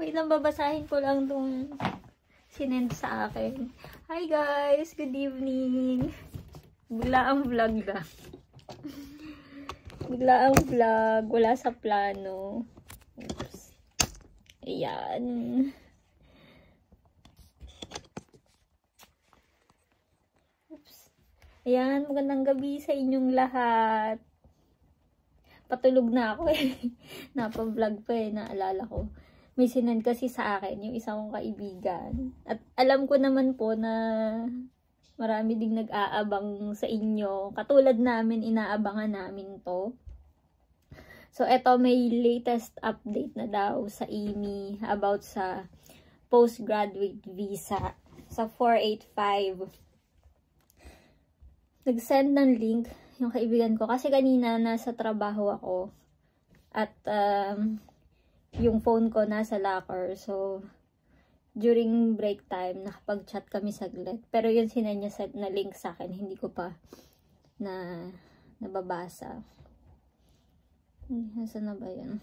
Wait lang, babasahin ko lang itong sinend sa akin. Hi guys! Good evening! Bigla ang vlog na. Bigla ang vlog. Wala sa plano. Oops. Ayan. Oops. Ayan, magandang gabi sa inyong lahat. Patulog na ako eh. Napa-vlog pa eh, naalala ko. May sinend kasi sa akin yung isang kong kaibigan. At alam ko naman po na marami ding nag-aabang sa inyo. Katulad namin, inaabangan namin to. So, eto may latest update na daw sa IMI about sa postgraduate visa sa 485. Nag-send ng link yung kaibigan ko kasi kanina nasa trabaho ako at yung phone ko nasa locker. So, during break time, nakapag-chat kami saglit. Pero yun sinend niya na link sa akin. Hindi ko pa nababasa. Nasaan na ba yun?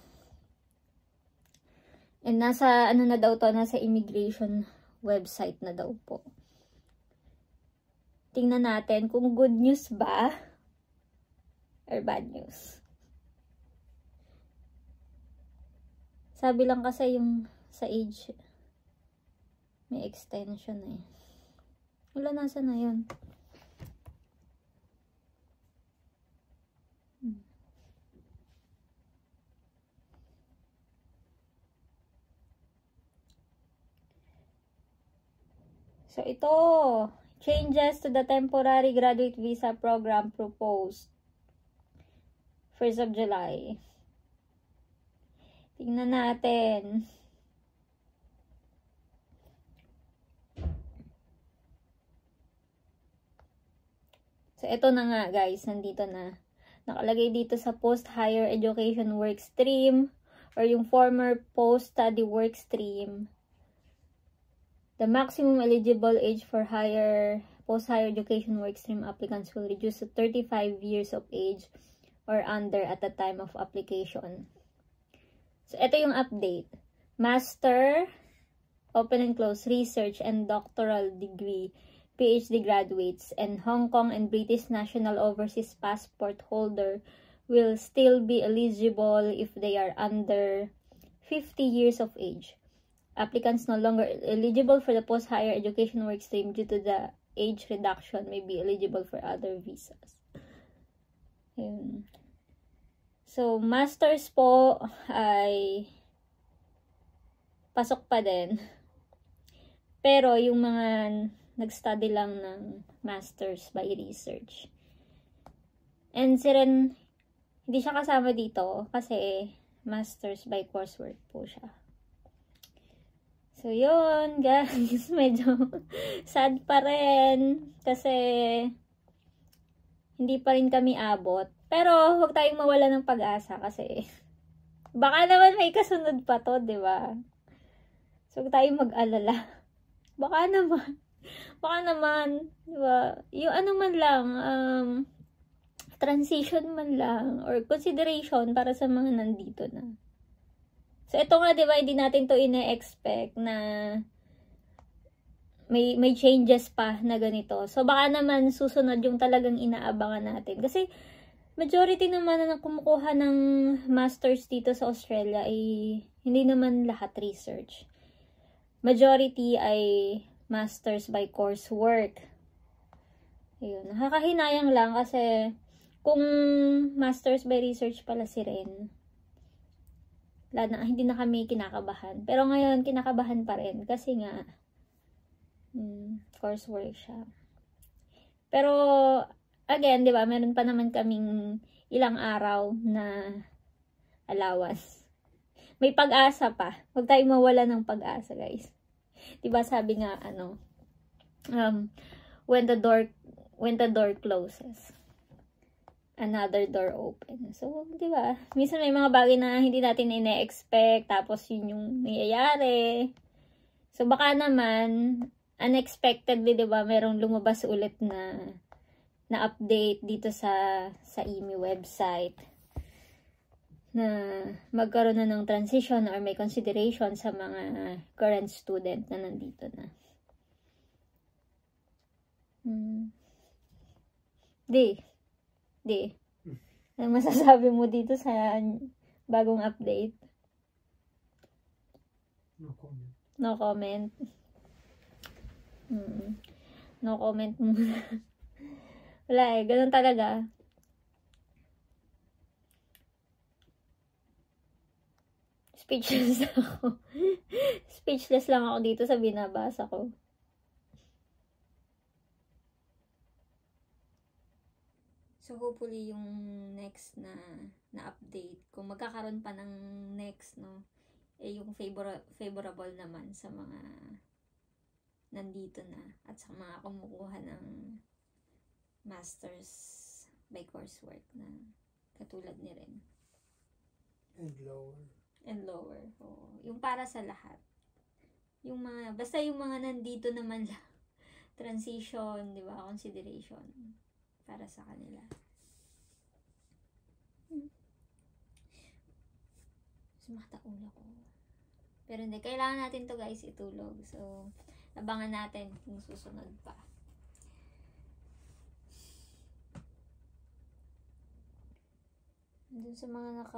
And nasa, ano na daw to, nasa immigration website na daw po. Tingnan natin kung good news ba or bad news. Sabi lang kasi yung sa age, may extension eh. Wala, nasa na yun. So, ito. Changes to the temporary graduate visa program proposed. 1st of July. Tingnan natin. So, ito na nga guys. Nandito na. Nakalagay dito sa post-higher education work stream or yung former post-study work stream. The maximum eligible age for post-higher education work stream applicants will reduce to 35 years of age or under at the time of application. So, ito yung update. Master, open and close, research and doctoral degree, PhD graduates, and Hong Kong and British national overseas passport holder will still be eligible if they are under 50 years of age. Applicants no longer eligible for the post-higher education work stream due to the age reduction may be eligible for other visas. Ayun. So, masters po ay pasok pa din. Pero, yung mga nag-study lang ng masters by research. And si Ren, hindi siya kasama dito kasi masters by coursework po siya. So, yun, guys. Medyo sad pa rin kasi hindi pa rin kami abot. Pero, huwag tayong mawala ng pag-asa kasi baka naman may kasunod pa to, di ba? So, huwag tayong mag-alala. Baka naman, di ba? Yung ano man lang, transition man lang, or consideration para sa mga nandito na. So, ito nga, di ba, hindi natin to ine-expect na may changes pa na ganito. So, baka naman susunod yung talagang inaabangan natin. Kasi, majority naman na kumukuha ng masters dito sa Australia ay hindi naman lahat research. Majority ay masters by coursework. Ayun. Nakakahinayang lang kasi kung masters by research pala si Ren, hindi na kami kinakabahan. Pero ngayon, kinakabahan pa rin kasi nga coursework siya. Pero again, di ba, meron pa naman kaming ilang araw na allowance. May pag-asa pa. Huwag tayong mawala ng pag-asa, guys. Di ba, sabi nga, when the door closes, another door open. So, di ba, minsan may mga bagay na hindi natin ine-expect, tapos yun yung nangyayari. So, baka naman, unexpectedly, di ba, merong lumabas ulit na update dito sa IMI website. na magkaroon na ng transition or may consideration sa mga current student na nandito na. Di. Ano masasabi mo dito sa bagong update? No comment. No comment. No comment muna. Wala eh, ganun talaga. Speechless ako. Speechless lang ako dito sa binabasa ko. So, hopefully, yung next na update, kung magkakaroon pa ng next, no, eh, yung favorable naman sa mga nandito na at sa mga kumukuha ng masters by coursework na katulad ni Ren. And lower. Oh, yung para sa lahat. Yung mga, basta yung mga nandito naman lang, transition, di ba, consideration para sa kanila. Sumakta ulo ko. Pero hindi, kailangan natin to guys itulog. So, abangan natin yung susunod pa. Dun sa mga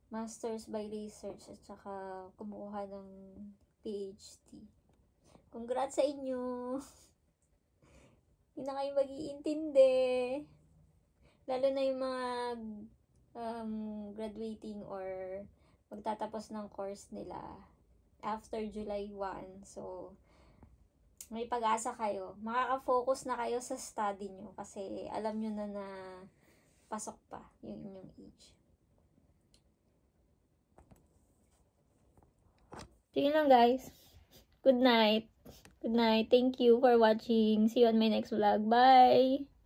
masters by research at saka kumukuha ng PhD. Congrats sa inyo! Hindi na kayo mag-iintindi. Lalo na yung mga graduating or magtatapos ng course nila after July 1. So, may pag-asa kayo. Makaka-focus na kayo sa study nyo kasi alam nyo na pasok pa yung inyong age. Sige lang guys. Good night. Good night. Thank you for watching. See you on my next vlog. Bye!